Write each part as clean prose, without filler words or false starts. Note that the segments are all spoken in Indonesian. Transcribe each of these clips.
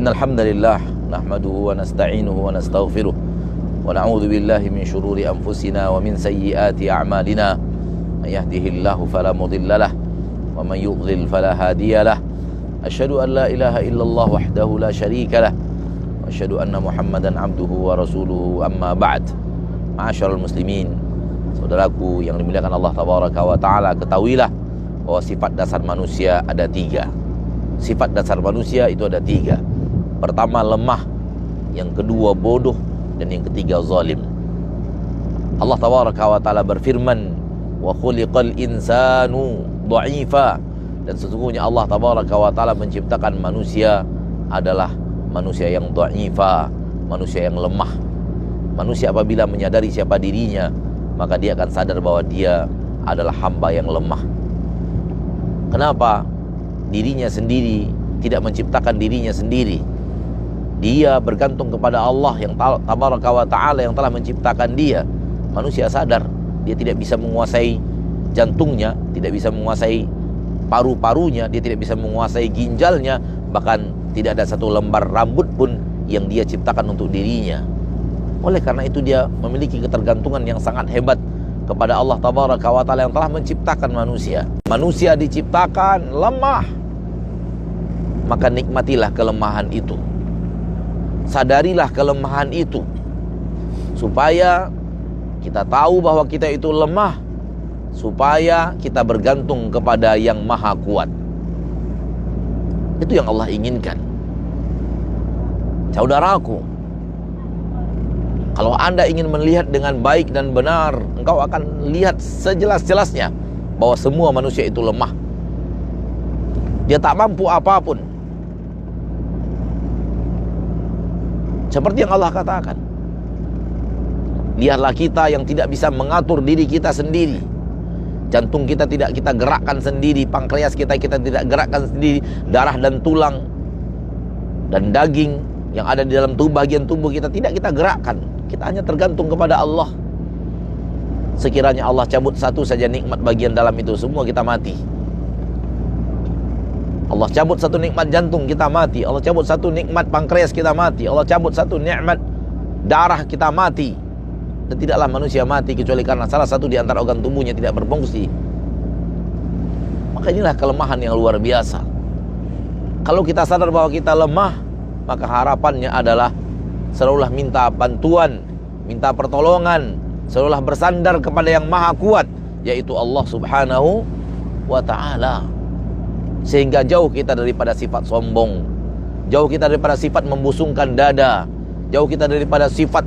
Innal hamdalillah nahmaduhu wa nasta'inuhu wa nastaghfiruh wa na'udzu billahi min shururi anfusina wa min sayyiati a'malina. May yahdihillahu fala mudilla lahu wa may yudlil fala hadiya lahu. Asyhadu an la ilaha illallah wahdahu la syarika lahu wa asyhadu anna Muhammadan abduhu wa rasuluhu, amma ba'd. Ma'asyiral muslimin, saudaraku yang dimuliakan Allah tabaraka wa taala, ketahuilah bahwa sifat dasar manusia ada tiga. Sifat dasar manusia itu ada tiga. Pertama lemah, yang kedua bodoh, dan yang ketiga zalim. Allah tabaraka wa taala berfirman, wa khuliqal insanu dha'ifa, dan sesungguhnya Allah tabaraka wa taala menciptakan manusia adalah manusia yang dha'ifa, manusia yang lemah. Manusia apabila menyadari siapa dirinya, maka dia akan sadar bahwa dia adalah hamba yang lemah. Kenapa? Dirinya sendiri tidak menciptakan dirinya sendiri. Dia bergantung kepada Allah yang tabaraka wa ta'ala yang telah menciptakan dia. Manusia sadar dia tidak bisa menguasai jantungnya, tidak bisa menguasai paru-parunya, dia tidak bisa menguasai ginjalnya, bahkan tidak ada satu lembar rambut pun yang dia ciptakan untuk dirinya. Oleh karena itu dia memiliki ketergantungan yang sangat hebat kepada Allah tabaraka wa ta'ala yang telah menciptakan manusia. Manusia diciptakan lemah, maka nikmatilah kelemahan itu. Sadarilah kelemahan itu, supaya kita tahu bahwa kita itu lemah, supaya kita bergantung kepada yang maha kuat. Itu yang Allah inginkan. Saudaraku, kalau Anda ingin melihat dengan baik dan benar, engkau akan lihat sejelas-jelasnya bahwa semua manusia itu lemah. Dia tak mampu apapun. Seperti yang Allah katakan, lihatlah kita yang tidak bisa mengatur diri kita sendiri. Jantung kita tidak kita gerakkan sendiri, pankreas kita tidak gerakkan sendiri, darah dan tulang dan daging yang ada di dalam tubuh, bagian tubuh kita tidak kita gerakkan. Kita hanya tergantung kepada Allah. Sekiranya Allah cabut satu saja nikmat bagian dalam itu, semua kita mati. Allah cabut satu nikmat jantung, kita mati. Allah cabut satu nikmat pankreas, kita mati. Allah cabut satu nikmat darah, kita mati. Dan tidaklah manusia mati kecuali karena salah satu di antara organ tubuhnya tidak berfungsi. Maka inilah kelemahan yang luar biasa. Kalau kita sadar bahwa kita lemah, maka harapannya adalah selalulah minta bantuan, minta pertolongan, selalulah bersandar kepada yang maha kuat, yaitu Allah subhanahu wa ta'ala. Sehingga jauh kita daripada sifat sombong, jauh kita daripada sifat membusungkan dada, jauh kita daripada sifat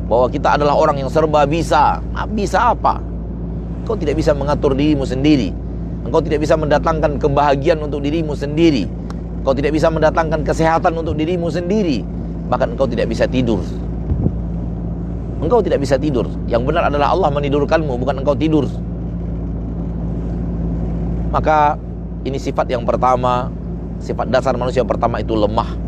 bahwa kita adalah orang yang serba bisa. Bisa apa? Engkau tidak bisa mengatur dirimu sendiri. Engkau tidak bisa mendatangkan kebahagiaan untuk dirimu sendiri. Engkau tidak bisa mendatangkan kesehatan untuk dirimu sendiri. Bahkan engkau tidak bisa tidur. Engkau tidak bisa tidur. Yang benar adalah Allah menidurkanmu, bukan engkau tidur. Maka ini sifat yang pertama, sifat dasar manusia pertama itu lemah.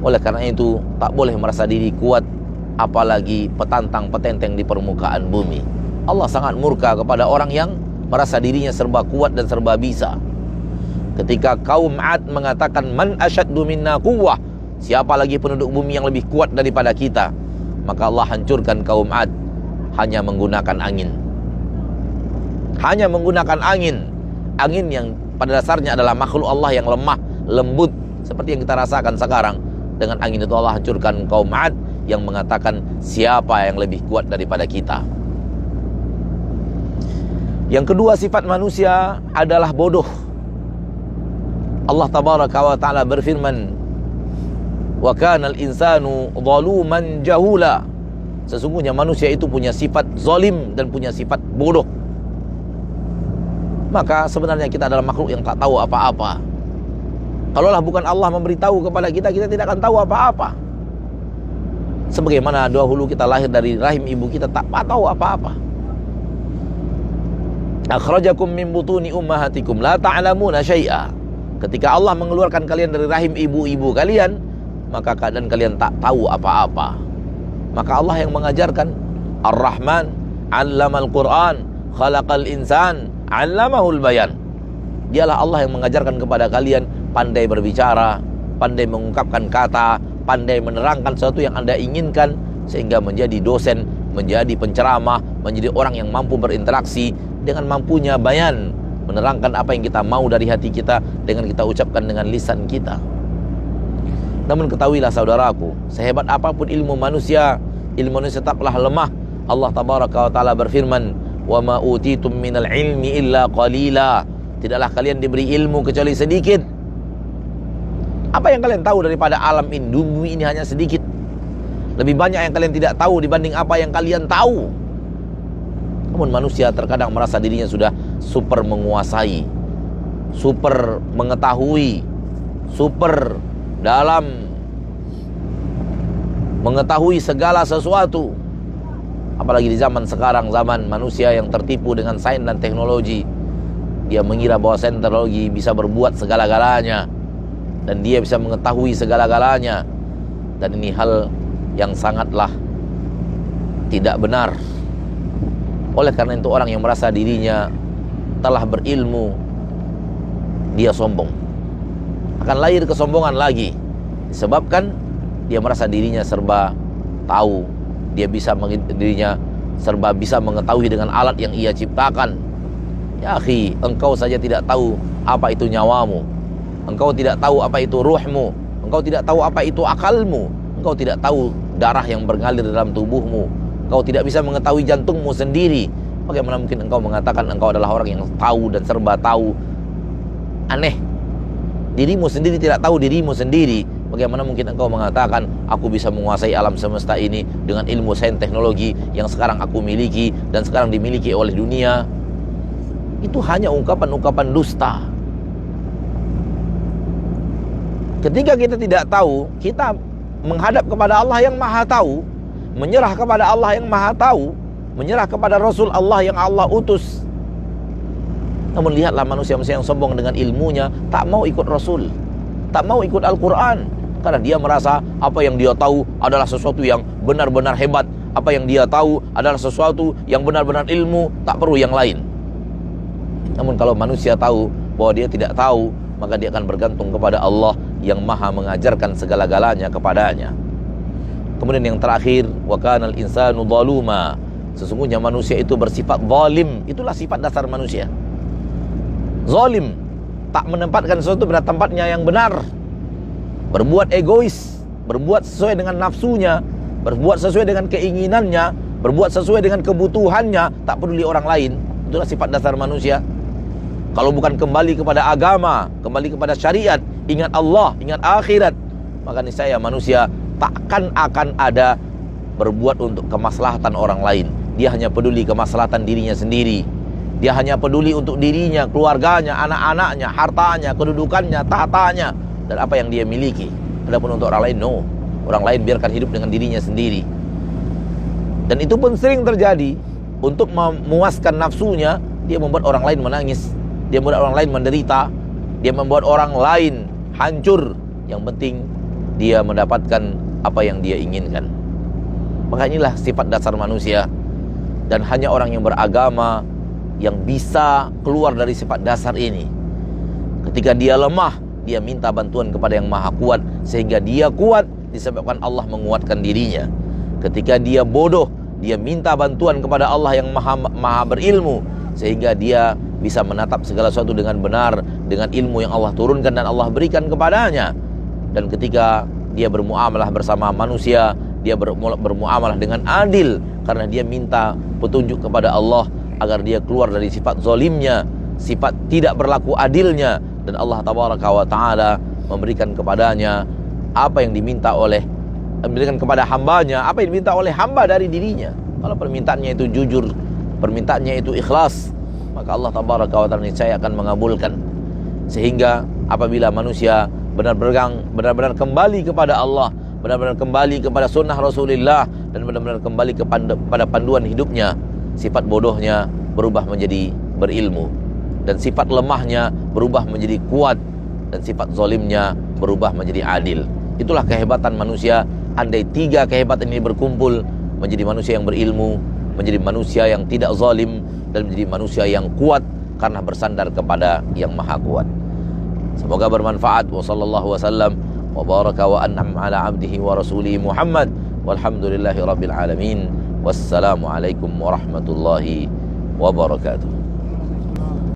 Oleh karena itu tak boleh merasa diri kuat, apalagi petantang petenteng di permukaan bumi. Allah sangat murka kepada orang yang merasa dirinya serba kuat dan serba bisa. Ketika kaum 'Ad mengatakan man asyaddu minna quwwah, siapa lagi penduduk bumi yang lebih kuat daripada kita, maka Allah hancurkan kaum 'Ad hanya menggunakan angin. Hanya menggunakan angin. Angin yang pada dasarnya adalah makhluk Allah yang lemah, lembut, seperti yang kita rasakan sekarang. Dengan angin itu Allah hancurkan kaum 'Ad yang mengatakan siapa yang lebih kuat daripada kita. Yang kedua sifat manusia adalah bodoh. Allah tabaraka wa ta'ala berfirman, wa kanal insanu zaluman jahula. Sesungguhnya manusia itu punya sifat zalim dan punya sifat bodoh. Maka sebenarnya kita adalah makhluk yang tak tahu apa-apa. Kalaulah bukan Allah memberitahu kepada kita, kita tidak akan tahu apa-apa. Sebagaimana dahulu kita lahir dari rahim ibu kita tak tahu apa-apa. Akhrajakum min butuni ummahatikum la ta'lamuna syai'a. Ketika Allah mengeluarkan kalian dari rahim ibu-ibu kalian, maka keadaan kalian tak tahu apa-apa. Maka Allah yang mengajarkan, Ar-Rahman 'allamal Qur'an, khalaqal insan, 'allamahul bayan. Dialah Allah yang mengajarkan kepada kalian pandai berbicara, pandai mengungkapkan kata, pandai menerangkan sesuatu yang Anda inginkan, sehingga menjadi dosen, menjadi penceramah, menjadi orang yang mampu berinteraksi dengan mampunya bayan, menerangkan apa yang kita mau dari hati kita dengan kita ucapkan dengan lisan kita. Namun ketahuilah saudaraku, sehebat apapun ilmu manusia tetaplah lemah. Allah tabaraka wa ta'ala berfirman, "Wa ma utitum minal ilmi illa qalila." Tidaklah kalian diberi ilmu kecuali sedikit. Apa yang kalian tahu daripada alam ini? Bumi ini hanya sedikit. Lebih banyak yang kalian tidak tahu dibanding apa yang kalian tahu. Namun manusia terkadang merasa dirinya sudah super menguasai, super mengetahui, super dalam mengetahui segala sesuatu. Apalagi di zaman sekarang, zaman manusia yang tertipu dengan sains dan teknologi. Dia mengira bahwa sains dan teknologi bisa berbuat segala-galanya, dan dia bisa mengetahui segala-galanya. Dan ini hal yang sangatlah tidak benar. Oleh karena itu, orang yang merasa dirinya telah berilmu, dia sombong. Akan lahir kesombongan lagi, disebabkan dia merasa dirinya serba tahu. Dia dirinya serba bisa mengetahui dengan alat yang ia ciptakan. Ya akhi, engkau saja tidak tahu apa itu nyawamu. Engkau tidak tahu apa itu ruhmu. Engkau tidak tahu apa itu akalmu. Engkau tidak tahu darah yang mengalir dalam tubuhmu. Engkau tidak bisa mengetahui jantungmu sendiri. Bagaimana mungkin engkau mengatakan engkau adalah orang yang tahu dan serba tahu? Aneh. Dirimu sendiri tidak tahu dirimu sendiri. Bagaimana mungkin engkau mengatakan aku bisa menguasai alam semesta ini dengan ilmu sains teknologi yang sekarang aku miliki dan sekarang dimiliki oleh dunia? Itu hanya ungkapan-ungkapan dusta. Ketika kita tidak tahu, kita menghadap kepada Allah yang Maha Tahu, menyerah kepada Allah yang Maha Tahu, menyerah kepada Rasul Allah yang Allah utus. Namun lihatlah manusia-manusia yang sombong dengan ilmunya, tak mau ikut Rasul, tak mau ikut Al-Quran, karena dia merasa apa yang dia tahu adalah sesuatu yang benar-benar hebat. Apa yang dia tahu adalah sesuatu yang benar-benar ilmu, tak perlu yang lain. Namun kalau manusia tahu bahwa dia tidak tahu, maka dia akan bergantung kepada Allah yang Maha mengajarkan segala-galanya kepadanya. Kemudian yang terakhir, wa kanal insanu zaluma. Sesungguhnya manusia itu bersifat zalim. Itulah sifat dasar manusia. Zalim, tak menempatkan sesuatu pada tempatnya yang benar. Berbuat egois, berbuat sesuai dengan nafsunya, berbuat sesuai dengan keinginannya, berbuat sesuai dengan kebutuhannya, tak peduli orang lain. Itulah sifat dasar manusia. Kalau bukan kembali kepada agama, kembali kepada syariat, ingat Allah, ingat akhirat, maka niscaya manusia takkan akan ada berbuat untuk kemaslahatan orang lain. Dia hanya peduli kemaslahatan dirinya sendiri. Dia hanya peduli untuk dirinya, keluarganya, anak-anaknya, hartanya, kedudukannya, tahtanya, dan apa yang dia miliki. Adapun untuk orang lain, no. Orang lain biarkan hidup dengan dirinya sendiri. Dan itu pun sering terjadi. Untuk memuaskan nafsunya, dia membuat orang lain menangis, dia membuat orang lain menderita, dia membuat orang lain hancur. Yang penting dia mendapatkan apa yang dia inginkan. Maka inilah sifat dasar manusia. Dan hanya orang yang beragama yang bisa keluar dari sifat dasar ini. Ketika dia lemah, dia minta bantuan kepada yang Maha Kuat, sehingga dia kuat disebabkan Allah menguatkan dirinya. Ketika dia bodoh, dia minta bantuan kepada Allah yang maha berilmu, sehingga dia bisa menatap segala sesuatu dengan benar, dengan ilmu yang Allah turunkan dan Allah berikan kepadanya. Dan ketika dia bermuamalah bersama manusia, dia bermuamalah dengan adil, karena dia minta petunjuk kepada Allah agar dia keluar dari sifat zalimnya, sifat tidak berlaku adilnya, dan Allah tabaraka wa ta'ala memberikan kepadanya apa yang diminta memberikan kepada hambanya apa yang diminta oleh hamba dari dirinya. Kalau permintaannya itu jujur, permintaannya itu ikhlas, maka Allah tabaraka wa ta'ala niscaya akan mengabulkan. Sehingga apabila manusia benar-benar kembali kepada Allah, benar-benar kembali kepada sunnah Rasulullah, dan benar-benar kembali kepada panduan hidupnya, sifat bodohnya berubah menjadi berilmu, dan sifat lemahnya berubah menjadi kuat, dan sifat zalimnya berubah menjadi adil. Itulah kehebatan manusia. Andai tiga kehebatan ini berkumpul, menjadi manusia yang berilmu, menjadi manusia yang tidak zalim, dan menjadi manusia yang kuat karena bersandar kepada yang Maha Kuat. Semoga bermanfaat. Wassallallahu wasallam wa baraka wa an'am ala abdihi wa rasulihi Muhammad walhamdulillahi rabbil alamin. Wassalamualaikum warahmatullahi wabarakatuh.